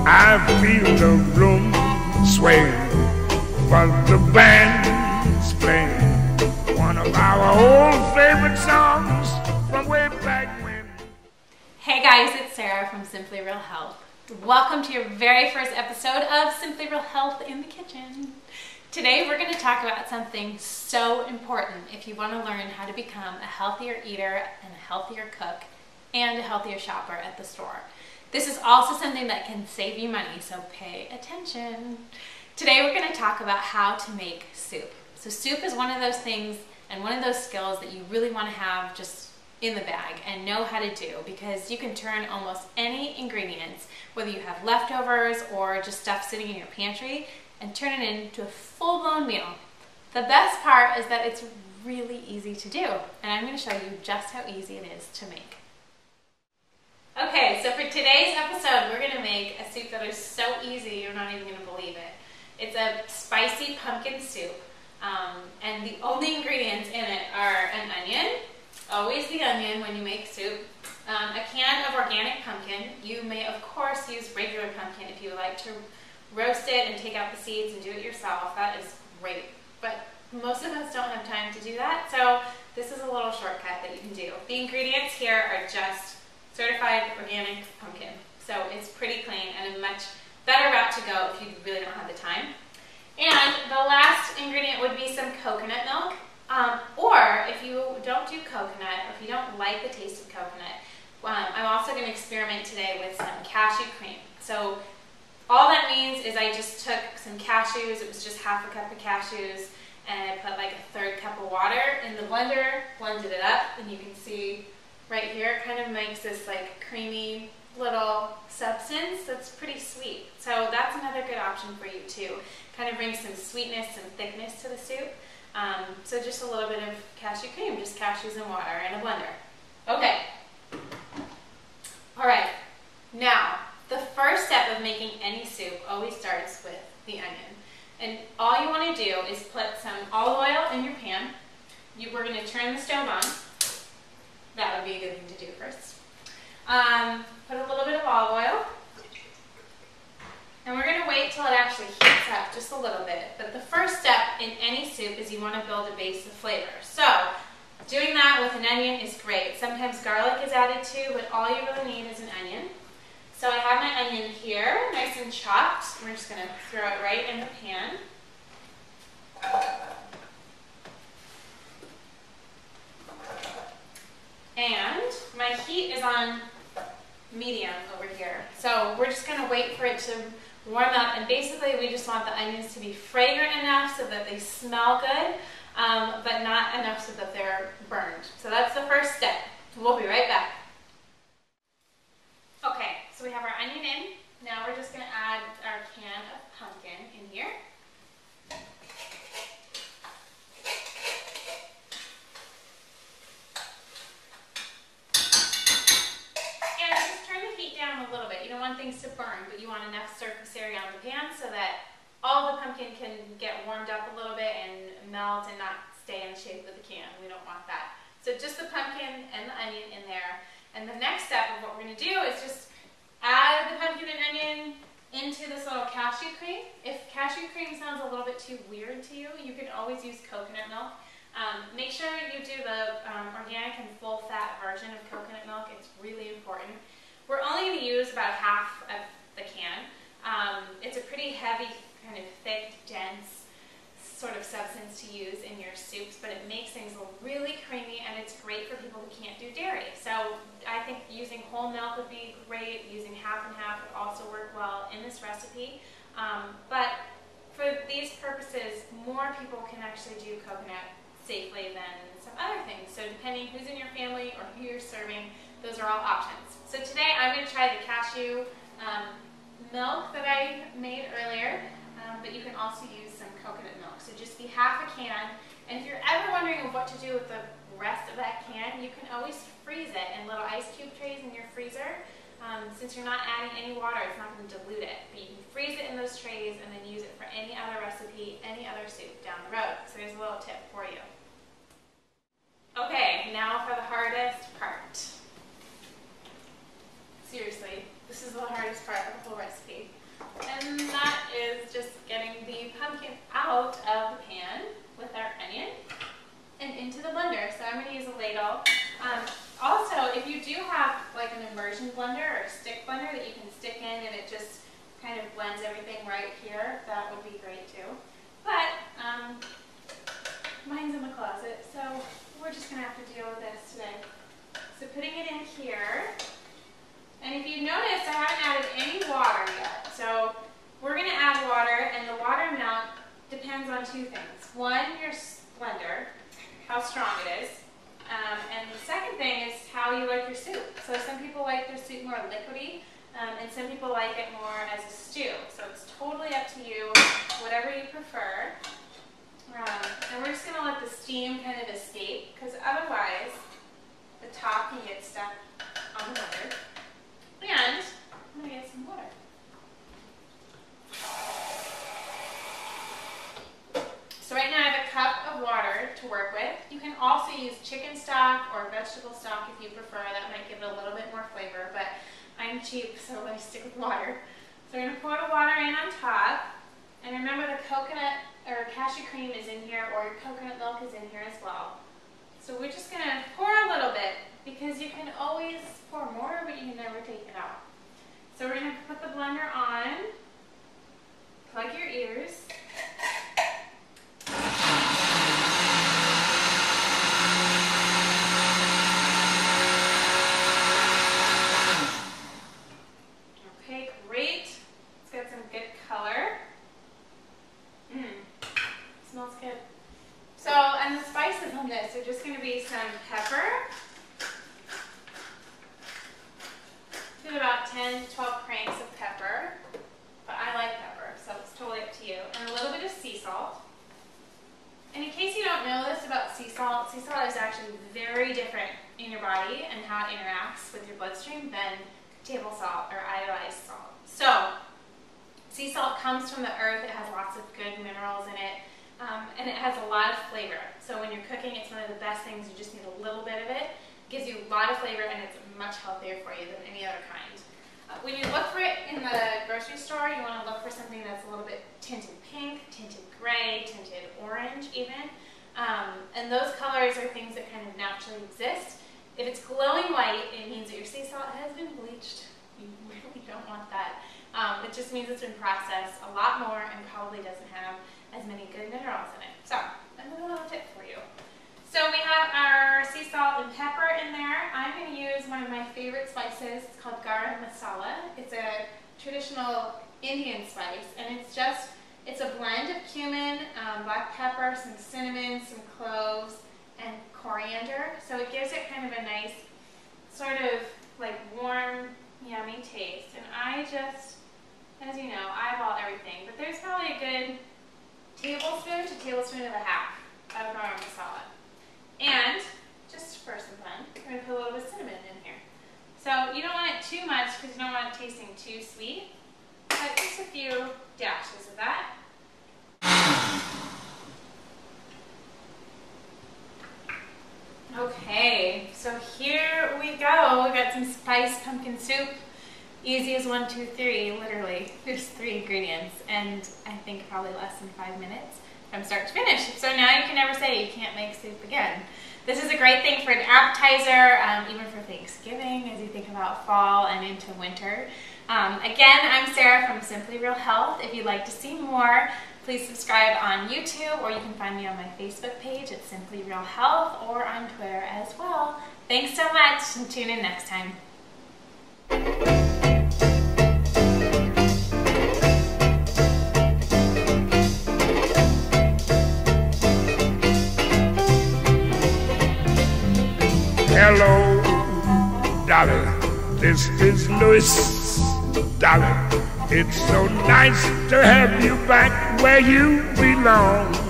I feel the room sway, but the band's playing one of our old favorite songs from way back when. Hey guys, it's Sarah from Simply Real Health. Welcome to your very first episode of Simply Real Health in the Kitchen. Today we're going to talk about something so important if you want to learn how to become a healthier eater and a healthier cook and a healthier shopper at the store. This is also something that can save you money, so pay attention. Today we're going to talk about how to make soup. So soup is one of those things and one of those skills that you really want to have just in the bag and know how to do, because you can turn almost any ingredients, whether you have leftovers or just stuff sitting in your pantry, and turn it into a full-blown meal. The best part is that it's really easy to do, and I'm going to show you just how easy it is to make. Okay, so for today's episode, we're going to make a soup that is so easy you're not even going to believe it. It's a spicy pumpkin soup, and the only ingredients in it are an onion, always the onion when you make soup, a can of organic pumpkin. You may of course use regular pumpkin if you would like to roast it and take out the seeds and do it yourself. That is great, but most of us don't have time to do that, so this is a little shortcut that you can do. The ingredients here are just certified organic pumpkin, so it's pretty clean and a much better route to go if you really don't have the time. And the last ingredient would be some coconut milk, or if you don't do coconut, or if you don't like the taste of coconut, I'm also going to experiment today with some cashew cream. So all that means is I just took some cashews, it was just half a cup of cashews, and I put like a 1/3 cup of water in the blender, blended it up, and you can see right here it kind of makes this like creamy little substance that's pretty sweet. So that's another good option for you too. Kind of brings some sweetness and thickness to the soup. So just a little bit of cashew cream, just cashews and water in a blender. Okay. All right. Now, the first step of making any soup always starts with the onion. And all you want to do is put some olive oil in your pan. We're going to turn the stove on. That would be a good thing to do first. Put a little bit of olive oil. And we're going to wait till it actually heats up just a little bit. But the first step in any soup is you want to build a base of flavor. So doing that with an onion is great. Sometimes garlic is added too, but all you really need is an onion. So I have my onion here, nice and chopped. We're just going to throw it right in the pan. And my heat is on medium over here. So we're just going to wait for it to warm up, and basically we just want the onions to be fragrant enough so that they smell good, but not enough so that they're burned. So that's the first step. We'll be right back. Okay, so we have our onion in. Now we're just going to add our can of pumpkin in here. And just turn the heat down a little bit. You don't want things to burn, but you want enough surface area on the pan so that all the pumpkin can get warmed up a little bit and melt and not stay in the shape of the can. We don't want that. So just the pumpkin and the onion in there. And the next step of what we're going to do is just add the pumpkin and onion into this little cashew cream. If cashew cream sounds a little bit too weird to you, you can always use coconut milk. Make sure you do the organic and full-fat version of coconut milk. It's really important. We're only going to use about half of the can. It's a pretty heavy, kind of thick, dense sort of substance to use in your soups, but it makes things really creamy, and it's great for people who can't do dairy. So I think using whole milk would be great. Using half and half would also work well in this recipe. But for these purposes, more people can actually do coconut safely than some other things. So depending who's in your family or who you're serving, those are all options. So today I'm going to try the cashew milk that I made earlier, but you can also use some coconut milk. So just be half a can, and if you're ever wondering what to do with the rest of that can, you can always freeze it in little ice cube trays in your freezer. Since you're not adding any water, it's not going to dilute it, but you can freeze it in those trays and then use it for any other recipe, any other soup down the road. So there's a little tip for you. Okay, now for the hardest part. Seriously, this is the hardest part of the whole recipe. right here, that would be great too. But mine's in the closet, so we're just gonna have to deal with this today. So putting it in here, and if you notice, I haven't added any water yet. So we're gonna add water, and the water amount depends on two things. One, your blender, how strong it is. And the second thing is how you like your soup. So some people like their soup more liquidy, and some people like it more as a stew. So it's totally up to you, whatever you prefer. And we're just going to let the steam kind of escape, because otherwise the top can get stuck on the butter. And I'm going to get some water. So right now I have a cup of water to work with. You can also use chicken stock or vegetable stock if you prefer. That might give it a little bit more flavor, but I'm cheap, so I stick with water. So we're going to pour the water in on top. And remember, the coconut or cashew cream is in here, or your coconut milk is in here as well. So we're just going to pour a little bit, because you can always pour more, but you can never take it out. So we're going to put the blender on, plug your ears. Okay, great. It's got some good color. Smells good. So, and the spices on this are just going to be some pepper. Do about 10 to 12 cranks of pepper. But I like pepper, so it's totally up to you. And a little bit of sea salt. And in case you don't know this about sea salt is actually very different in your body and how it interacts with your bloodstream than table salt or iodized salt. So, sea salt comes from the earth. It has lots of good minerals in it, and it has a lot of flavor. So when you're cooking, it's one of the best things. You just need a little bit of it. It gives you a lot of flavor, and it's much healthier for you than any other kind. When you look for it in the grocery store, you want to look for something that's a little bit tinted pink, tinted gray, tinted orange even. And those colors are things that kind of naturally exist. If it's glowing white, it means that your sea salt has been bleached. You really don't want that. It just means it's been processed a lot more and probably doesn't have as many good minerals in it. So, another little tip for you. So we have our sea salt and pepper in there. I'm going to use one of my favorite spices. It's called Garam Masala. It's a traditional Indian spice, and it's a blend of cumin, black pepper, some cinnamon, some cloves, and coriander. So it gives it kind of a nice sort of like warm, yummy taste. And I just, as you know, eyeball everything, but there's probably a good tablespoon to tablespoon and a half of garam masala. And just for some fun, we're going to put a little bit of cinnamon in here. So you don't want it too much because you don't want it tasting too sweet, but just a few dashes of that. Okay, so here we go. We got some spiced pumpkin soup. Easy as 1, 2, 3, literally. There's 3 ingredients, and I think probably less than 5 minutes from start to finish. So now you can never say you can't make soup again. This is a great thing for an appetizer, even for Thanksgiving, as you think about fall and into winter. Again, I'm Sarah from Simply Real Health. If you'd like to see more, please subscribe on YouTube, or you can find me on my Facebook page at Simply Real Health, or on Twitter as well. Thanks so much, and tune in next time. Hello, Dolly, this is Louis. Dolly, it's so nice to have you back where you belong.